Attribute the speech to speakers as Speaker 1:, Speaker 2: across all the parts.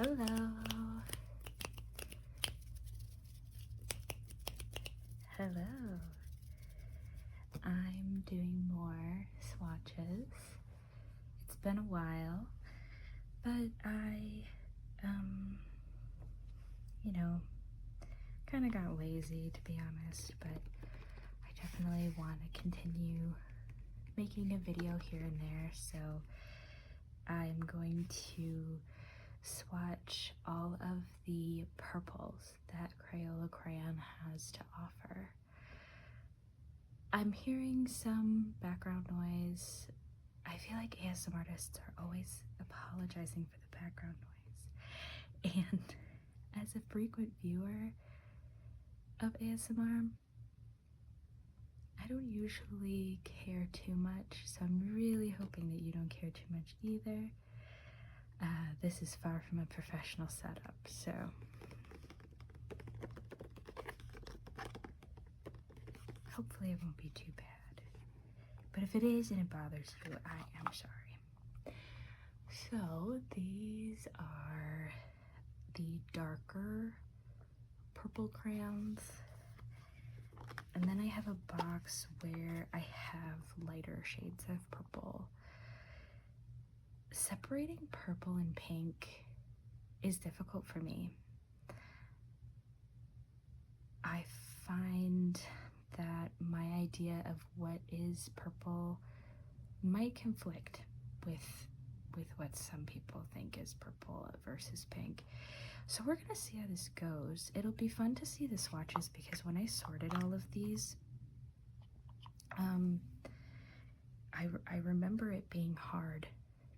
Speaker 1: Hello. Hello. I'm doing more swatches. It's been a while, but I, kind of got lazy, to be honest, but I definitely want to continue making a video here and there, so I'm going to swatch all of the purples that Crayola Crayon has to offer. I'm hearing some background noise. I feel like ASMR artists are always apologizing for the background noise. And as a frequent viewer of ASMR, I don't usually care too much, so I'm really hoping that you don't care too much either. This is far from a professional setup, so hopefully it won't be too bad. But if it is and it bothers you, I am sorry. So these are the darker purple crayons. And then I have a box where I have lighter shades of purple. Separating purple and pink is difficult for me. I find that my idea of what is purple might conflict with what some people think is purple versus pink. So we're gonna see how this goes. It'll be fun to see the swatches because when I sorted all of these, I remember it being hard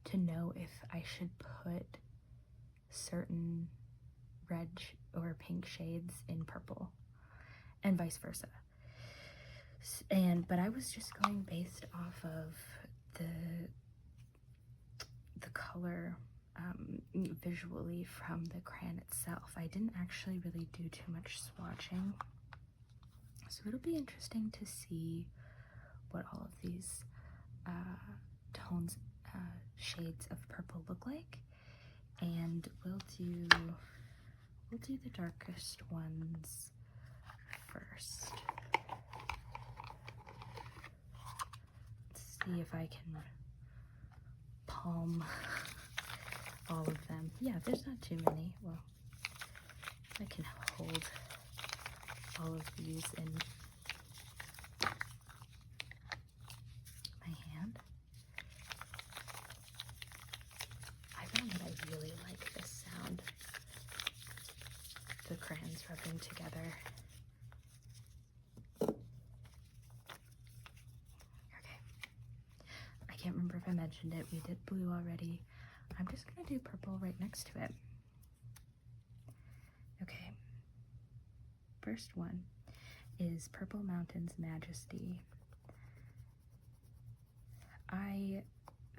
Speaker 1: to know if I should put certain red or pink shades in purple and vice versa. But I was just going based off of the color visually from the crayon itself. I didn't actually really do too much swatching, so it'll be interesting to see what all of these tones, shades of purple look like, and we'll do the darkest ones first. Let's see if I can palm all of them. Yeah, there's not too many. Well, I can hold all of these in my hand. I found that I really like this sound. The crayons rubbing together. Okay. I can't remember if I mentioned it. We did blue already. I'm just gonna do purple right next to it. Okay. First one is Purple Mountain's Majesty. I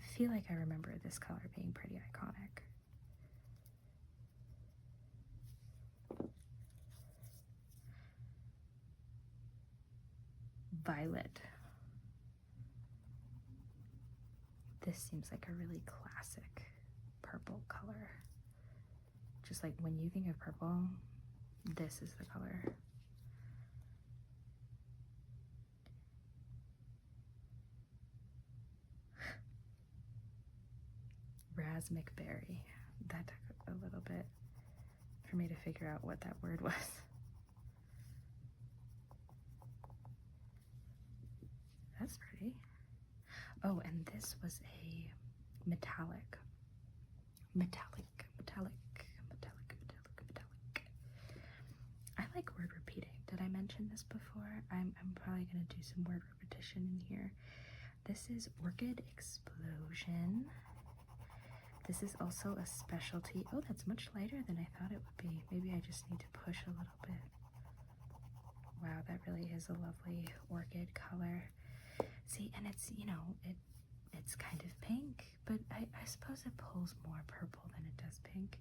Speaker 1: feel like I remember this color being pretty iconic. Violet. This seems like a really classic purple color. Just like when you think of purple, this is the color. Raspberry. That took a little bit for me to figure out what that word was. That's pretty. Oh, and this was a metallic. I like word repeating. Did I mention this before? I'm probably gonna do some word repetition in here. This is Orchid Explosion. This is also a specialty. Oh, that's much lighter than I thought it would be. Maybe I just need to push a little bit. Wow, that really is a lovely orchid color. See, and it's, it's kind of pink, but I suppose it pulls more purple than it does pink.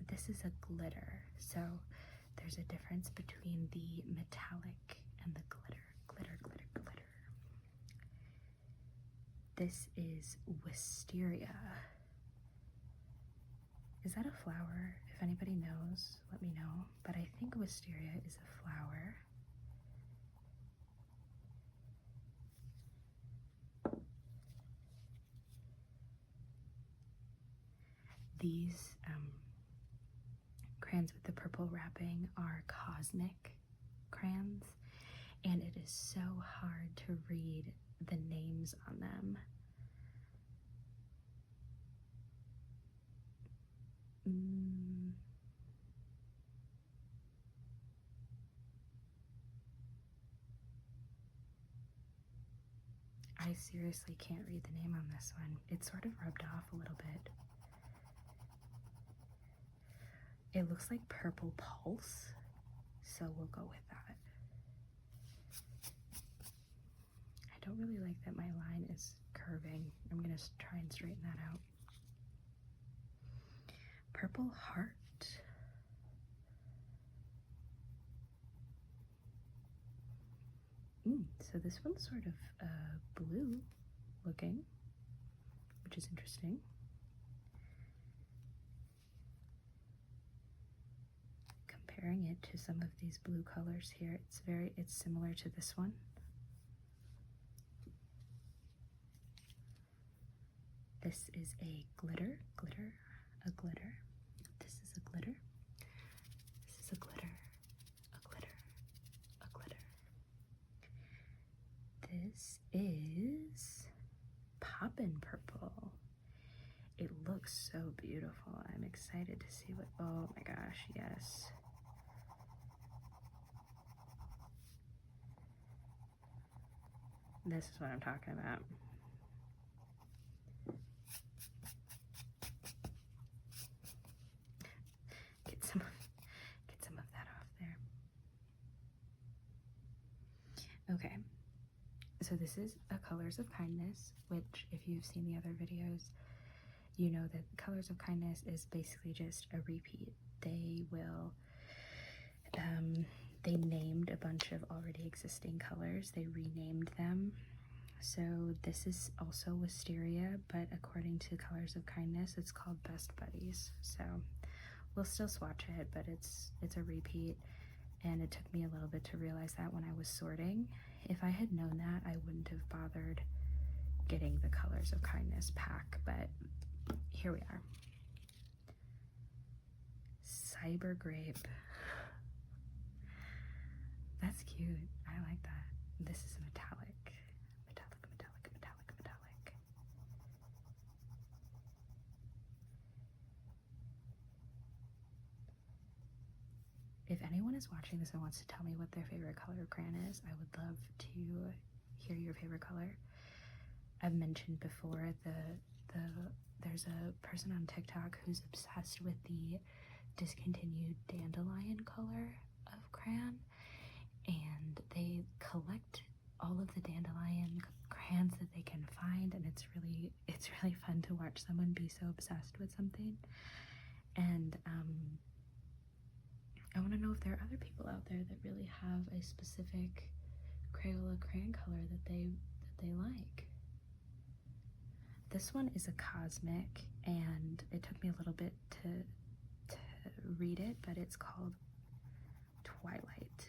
Speaker 1: This is a glitter, so there's a difference between the metallic and the glitter. This is Wisteria. Is that a flower? If anybody knows, let me know. But I think wisteria is a flower. These crayons with the purple wrapping are cosmic crayons, and it is so hard to read the names on them. I seriously can't read the name on this one. It's sort of rubbed off a little bit. It looks like Purple Pulse, so we'll go with that. I don't really like that my line is curving. I'm gonna try and straighten that out. Purple Heart. So this one's sort of blue looking, which is interesting. Comparing it to some of these blue colors here, it's similar to this one. This is a glitter. This is a glitter. This is a glitter. This is Poppin' Purple. It looks so beautiful. I'm excited to see what, oh my gosh, yes. This is what I'm talking about. Get some of that off there. Okay. So this is a Colors of Kindness, which if you've seen the other videos, you know that Colors of Kindness is basically just a repeat. They will, they named a bunch of already existing colors. They renamed them. So this is also Wisteria, but according to Colors of Kindness, it's called Best Buddies. So we'll still swatch it, but it's a repeat. And it took me a little bit to realize that when I was sorting. If I had known that, I wouldn't have bothered getting the Colors of Kindness pack, but here we are. Cyber Grape. That's cute. I like that. This is metallic. If anyone is watching this and wants to tell me what their favorite color of crayon is, I would love to hear your favorite color. I've mentioned before there's a person on TikTok who's obsessed with the discontinued dandelion color of crayon, and they collect all of the dandelion crayons that they can find, and it's really fun to watch someone be so obsessed with something. And I want to know if there are other people out there that really have a specific Crayola crayon color that they like. This one is a cosmic, and it took me a little bit to read it, but it's called Twilight.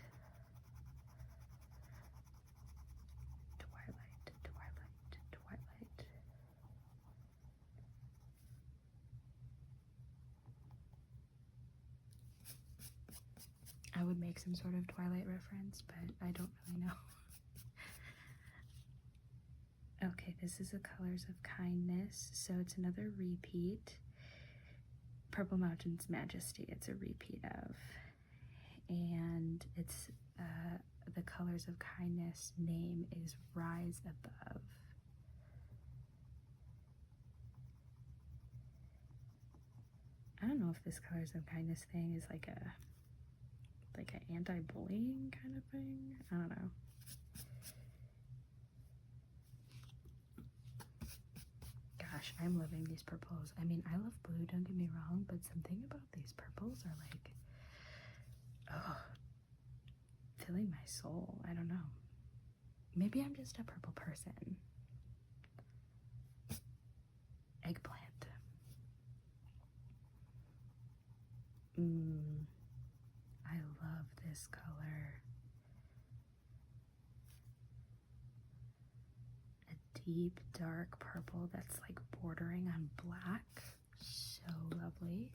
Speaker 1: I would make some sort of Twilight reference, but I don't really know. Okay, this is a Colors of Kindness, so it's another repeat. Purple Mountain's Majesty, it's a repeat of. And it's the Colors of Kindness name is Rise Above. I don't know if this Colors of Kindness thing is like an anti-bullying kind of thing. I don't know. Gosh, I'm loving these purples. I mean, I love blue, don't get me wrong, but something about these purples are like, oh, filling my soul. I don't know. Maybe I'm just a purple person. Eggplant. I love this color. A deep, dark purple that's like bordering on black. So lovely.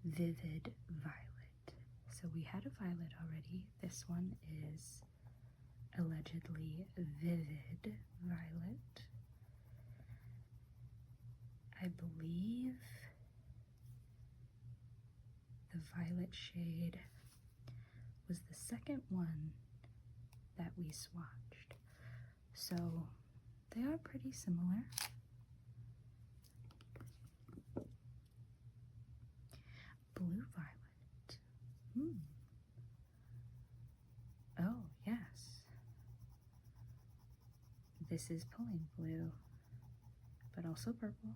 Speaker 1: Vivid violet. So we had a violet already. This one is allegedly vivid violet. I believe the violet shade was the second one that we swatched. So they are pretty similar. Blue violet. Oh, yes. This is pulling blue, but also purple.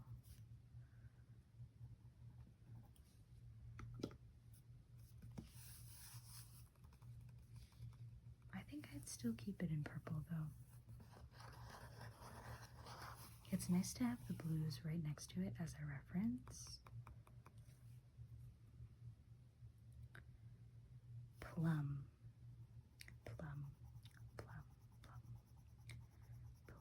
Speaker 1: I think I'd still keep it in purple though. It's nice to have the blues right next to it as a reference. Plum, plum, plum, plum, plum.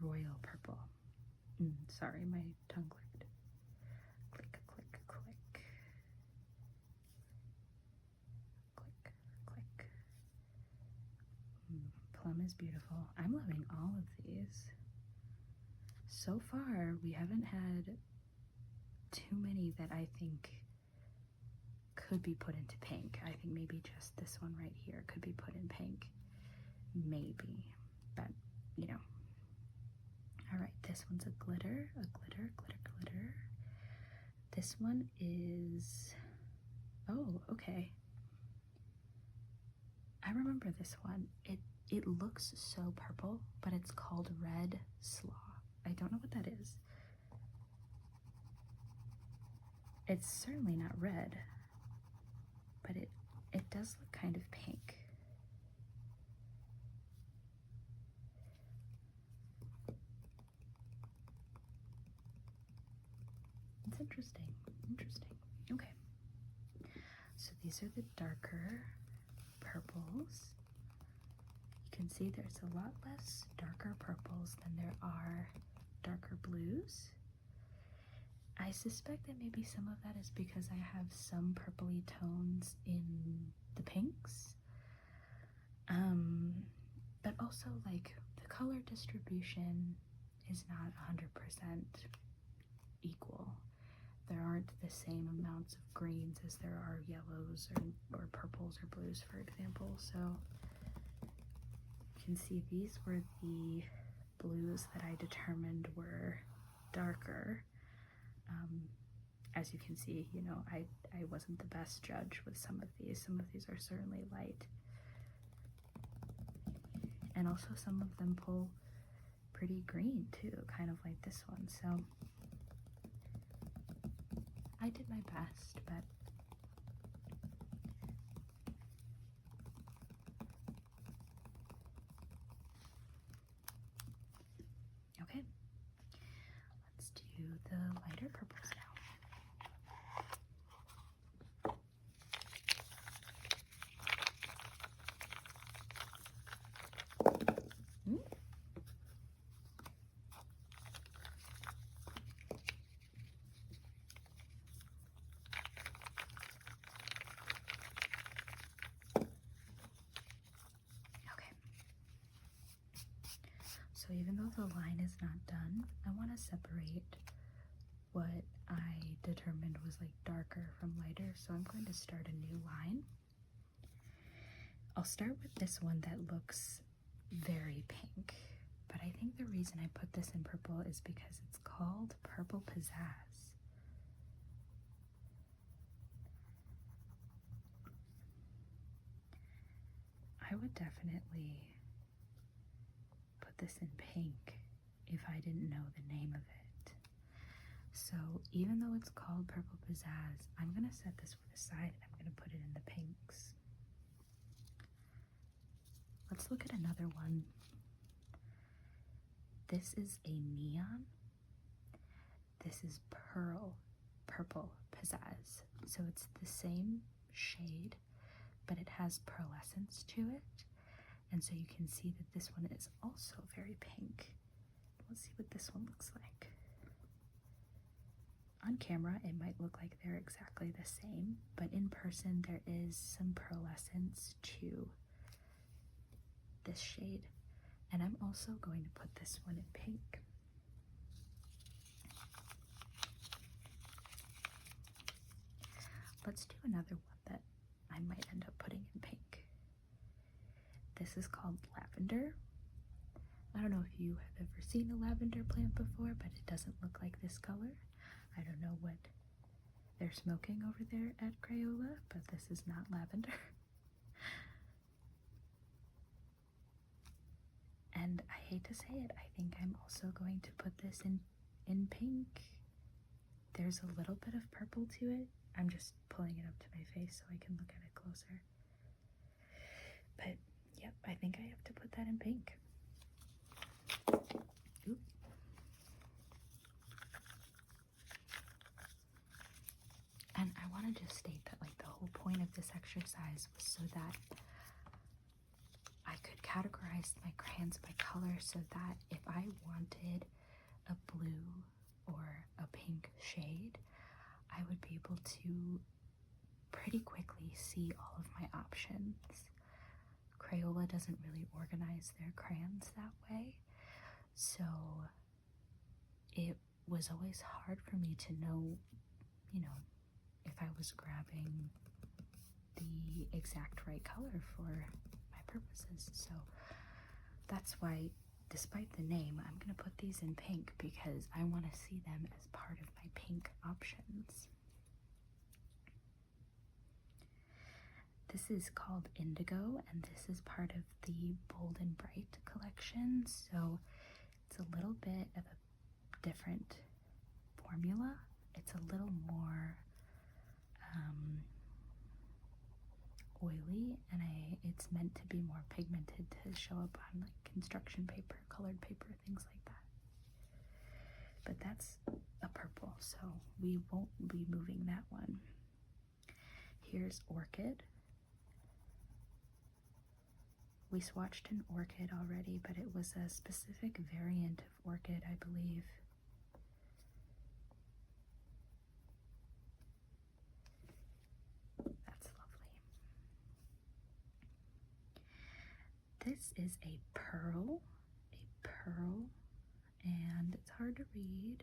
Speaker 1: Royal purple. Sorry, my tongue clicked. Click, click, click. Click, click. Plum is beautiful. I'm loving all of these. So far, we haven't had too many that I think could be put into pink. I think maybe just this one right here could be put in pink. Maybe. But, you know. Alright, this one's a glitter, glitter. This one is, oh, okay. I remember this one. It looks so purple, but it's called Red Slaw. I don't know what that is. It's certainly not red, but it does look kind of pink. It's interesting. Okay. So these are the darker purples. You can see there's a lot less darker purples than there are darker blues. I suspect that maybe some of that is because I have some purpley tones in the pinks. But also like the color distribution is not 100% equal. There aren't the same amounts of greens as there are yellows or purples or blues, for example. So you can see these were the blues that I determined were darker. As you can see, you know, I wasn't the best judge with some of these. Some of these are certainly light. And also some of them pull pretty green too, kind of like this one. So I did my best, but okay. Let's do the lighter purples now. So even though the line is not done, I want to separate what I determined was like darker from lighter. So I'm going to start a new line. I'll start with this one that looks very pink, but I think the reason I put this in purple is because it's called Purple Pizzazz. I would definitely put this in pink if I didn't know the name of it. So even though it's called Purple Pizzazz, I'm going to set this one aside and I'm going to put it in the pinks. Let's look at another one. This is a neon. This is Purple Pizzazz. So it's the same shade, but it has pearlescence to it. And so you can see that this one is also very pink. Let's see what this one looks like. On camera, it might look like they're exactly the same, but in person, there is some pearlescence to this shade. And I'm also going to put this one in pink. Let's do another one that I might end up putting in pink. This is called Lavender. I don't know if you have ever seen a lavender plant before, but it doesn't look like this color. I don't know what they're smoking over there at Crayola, but this is not lavender. And I hate to say it, I think I'm also going to put this in pink. There's a little bit of purple to it. I'm just pulling it up to my face so I can look at it closer. But yep, I think I have to put that in pink. Oop. And I want to just state that like the whole point of this exercise was so that I could categorize my crayons by color, so that if I wanted a blue or a pink shade, I would be able to pretty quickly see all of my options. Crayola doesn't really organize their crayons that way, so it was always hard for me to know, you know, if I was grabbing the exact right color for my purposes. So that's why, despite the name, I'm going to put these in pink because I want to see them as part of my pink options. This is called Indigo, and this is part of the Bold and Bright collection, so it's a little bit of a different formula. It's a little more oily, and it's meant to be more pigmented to show up on like construction paper, colored paper, things like that. But that's a purple, so we won't be moving that one. Here's Orchid. We swatched an Orchid already, but it was a specific variant of Orchid, I believe. That's lovely. This is a pearl, and it's hard to read.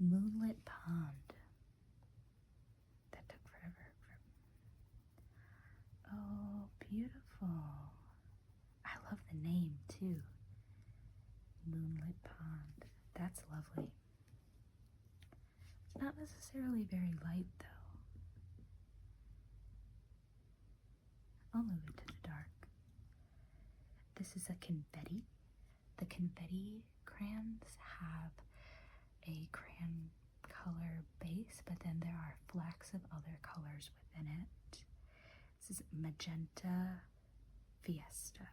Speaker 1: Moonlit Pond. That took forever. Oh, beautiful. I love the name too. Moonlit Pond. That's lovely. It's not necessarily very light though. I'll move it to the dark. This is a confetti. The confetti crayons have a crayon color base, but then there are flecks of other colors within it. This is Magenta Fiesta.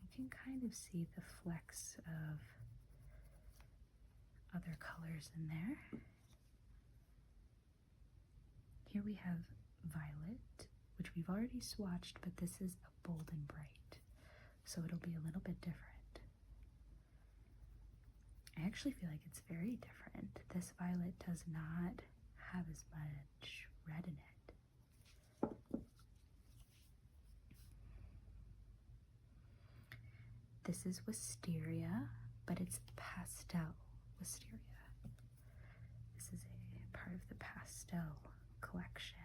Speaker 1: You can kind of see the flecks of other colors in there. Here we have Violet, which we've already swatched, but this is a Bold and Bright, so it'll be a little bit different. I actually feel like it's very different. This violet does not have as much red in it. This is Wisteria, but it's pastel Wisteria. This is a part of the pastel collection.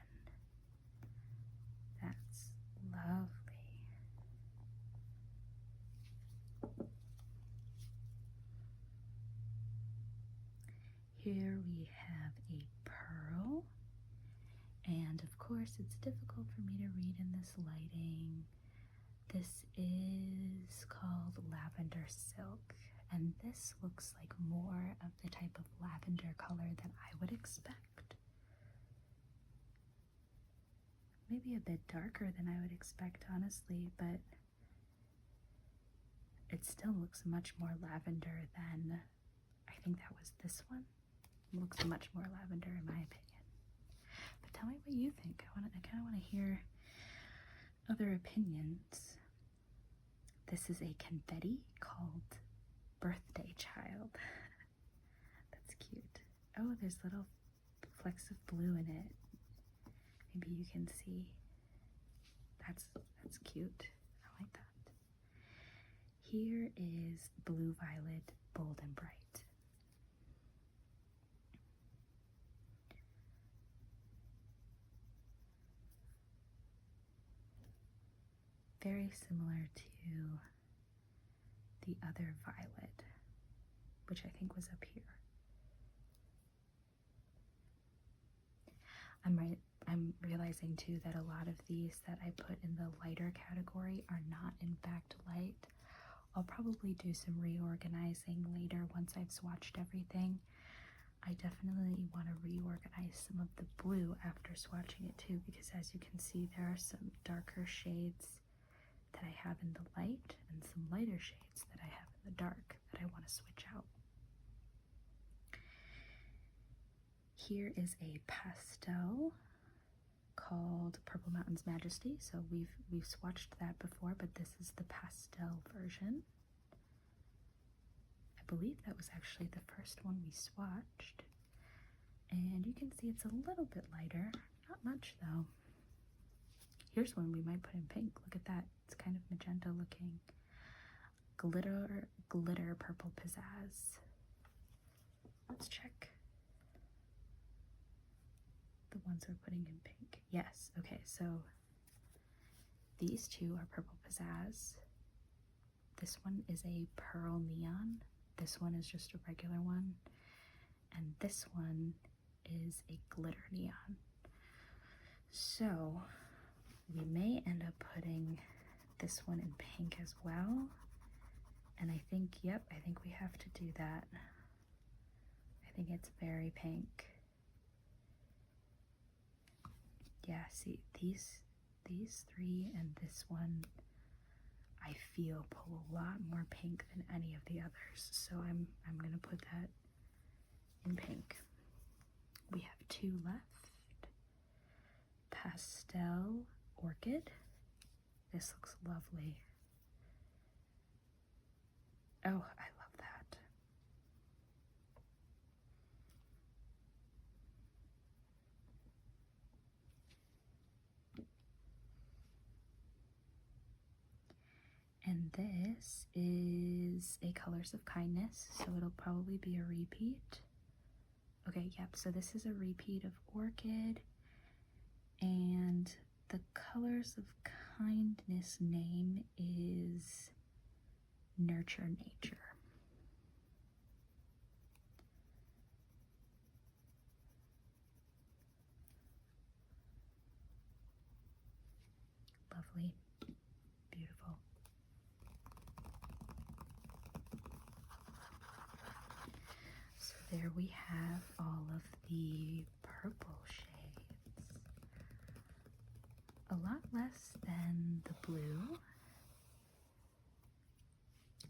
Speaker 1: That's lovely. Here we have have a pearl. And of course, it's difficult for me to read in this lighting. This is called lavender silk, and this looks like more of the type of lavender color that I would expect. Maybe a bit darker than I would expect, honestly, but it still looks much more lavender than, I think that was this one. It looks much more lavender in my opinion. But tell me what you think. I kind of want to hear other opinions. This is a confetti called Birthday Child. That's cute. Oh, there's little flecks of blue in it. Maybe you can see. That's cute. I like that. Here is Blue Violet Bold and Bright. Very similar to the other violet, which I think was up here. I'm realizing too that a lot of these that I put in the lighter category are not in fact light. I'll probably do some reorganizing later once I've swatched everything. I definitely want to reorganize some of the blue after swatching it too, because as you can see, there are some darker shades that I have in the light and some lighter shades that I have in the dark that I want to switch out. Here is a pastel called Purple Mountain's Majesty. So we've swatched that before, but this is the pastel version. I believe that was actually the first one we swatched. And you can see it's a little bit lighter, not much though. Here's one we might put in pink. Look at that. It's kind of magenta looking. Glitter Purple Pizzazz. Let's check the ones we're putting in pink. Yes, okay, so these two are Purple Pizzazz. This one is a Pearl Neon. This one is just a regular one. And this one is a Glitter Neon. So we may end up putting this one in pink as well. And I think, yep, I think we have to do that. I think it's very pink. Yeah, see, these three and this one, I feel pull a lot more pink than any of the others. So I'm gonna put that in pink. We have two left. Pastel Orchid. This looks lovely. Oh, I love that. And this is a Colors of Kindness, so it'll probably be a repeat. Okay, yep, so this is a repeat of Orchid, and the Colors of Kindness name is Nurture Nature. Lovely, beautiful. So there we have all of the purple shades. A lot less than the blue.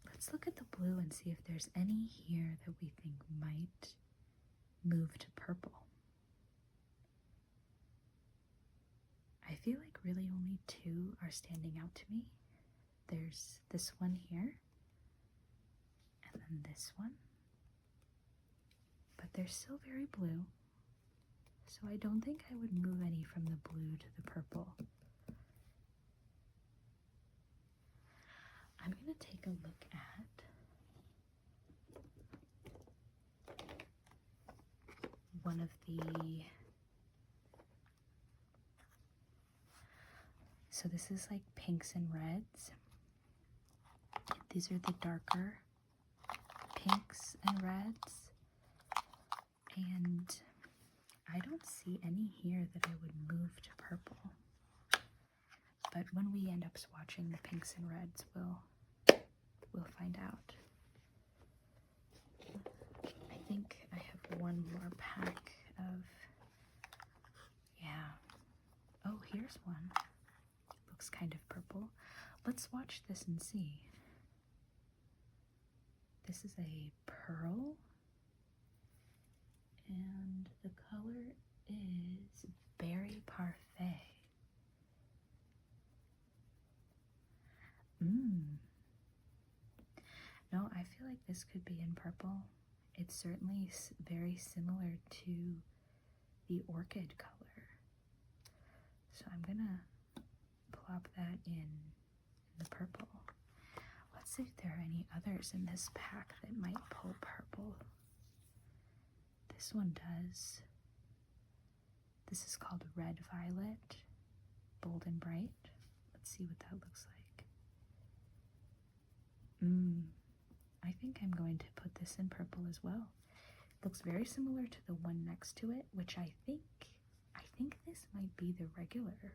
Speaker 1: Let's look at the blue and see if there's any here that we think might move to purple. I feel like really only two are standing out to me. There's this one here, and then this one. But they're still very blue, so I don't think I would move any from the blue to the purple. I'm going to take a look at one of the, so this is like pinks and reds. These are the darker pinks and reds. And I don't see any here that I would move to purple. But when we end up swatching the pinks and reds, we'll find out. I think I have one more pack of, yeah. Oh, here's one. Looks kind of purple. Let's swatch this and see. This is a pearl, and the color is Berry Parfait. No, I feel like this could be in purple. It's certainly very similar to the orchid color. So I'm gonna plop that in the purple. Let's see if there are any others in this pack that might pull purple. This one does. This is called Red Violet, bold and bright. Let's see what that looks like. I think I'm going to put this in purple as well. Looks very similar to the one next to it, which I think this might be the regular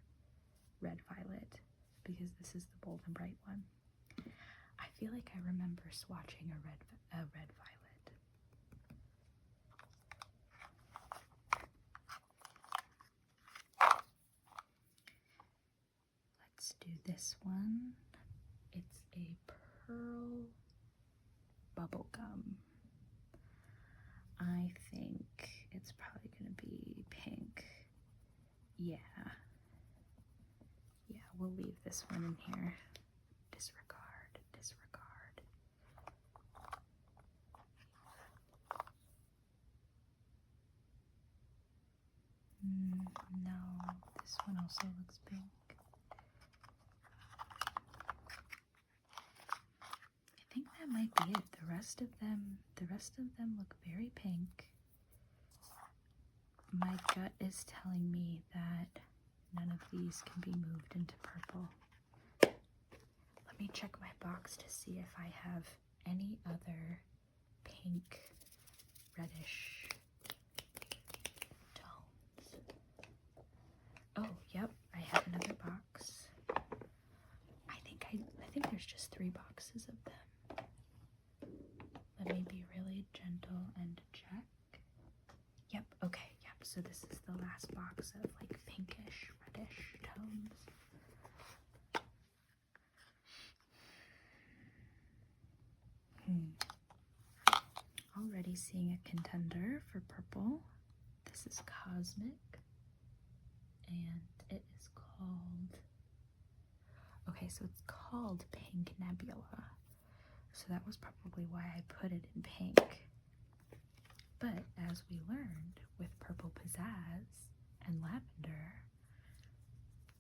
Speaker 1: Red Violet, because this is the bold and bright one. I feel like I remember swatching a red violet. Let's do this one. It's a pearl bubblegum. I think it's probably going to be pink. Yeah, we'll leave this one in here. Disregard. No, this one also looks pink. I think that might be it. The rest of them look very pink. My gut is telling me that none of these can be moved into purple. Let me check my box to see if I have any other pink, reddish tones. Oh, yep, I have another box. I think there's just 3 boxes of them. Let me be really gentle and check. Yep, okay, yep. So this is the last box of like pinkish, reddish tones. Already seeing a contender for purple. This is Cosmic, and it is called, okay, so it's called Pink Nebula. So that was probably why I put it in pink. But as we learned with purple pizzazz and lavender,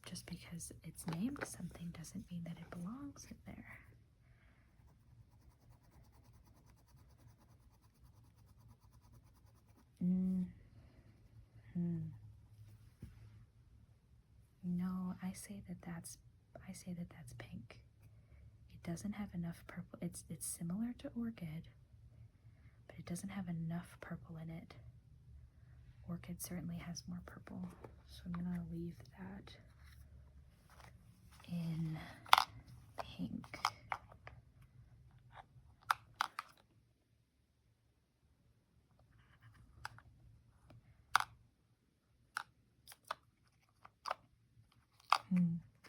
Speaker 1: just because it's named something doesn't mean that it belongs in there. No, I say that that's pink. It doesn't have enough purple. It's similar to orchid, but it doesn't have enough purple in it. Orchid certainly has more purple, so I'm gonna leave that in pink.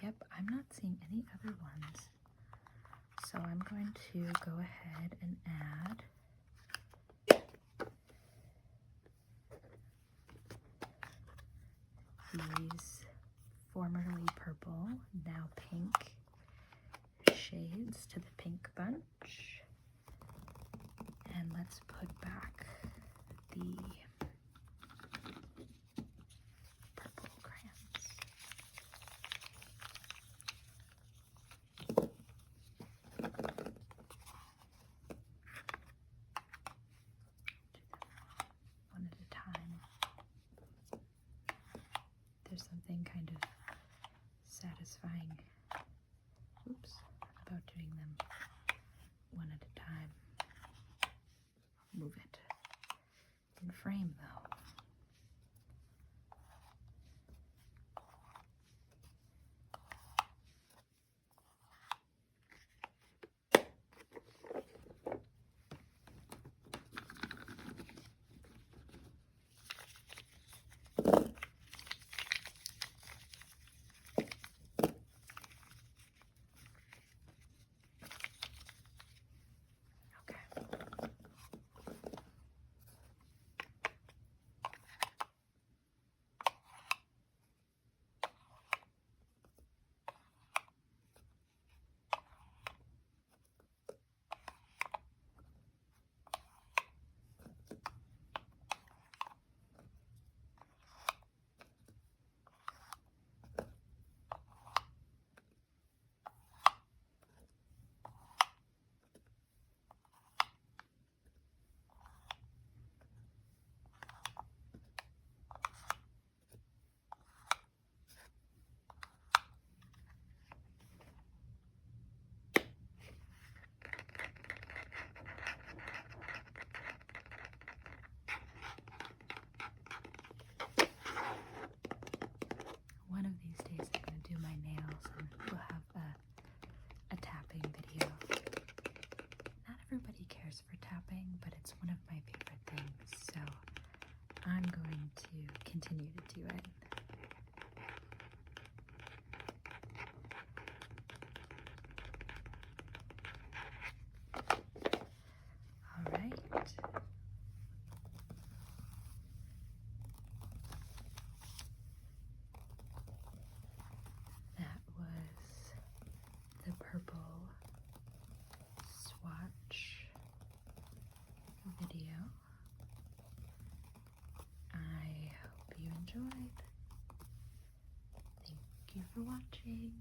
Speaker 1: Yep, I'm not seeing any other ones. So I'm going to go ahead and add these formerly purple, now pink shades to the pink bunch. And let's put back the purple crayons. One at a time. There's something kind of satisfying, about doing them one at a time. Move it in frame though. continue to do it. All right. That was the purple swatch video. I hope you enjoyed. Thank you for watching.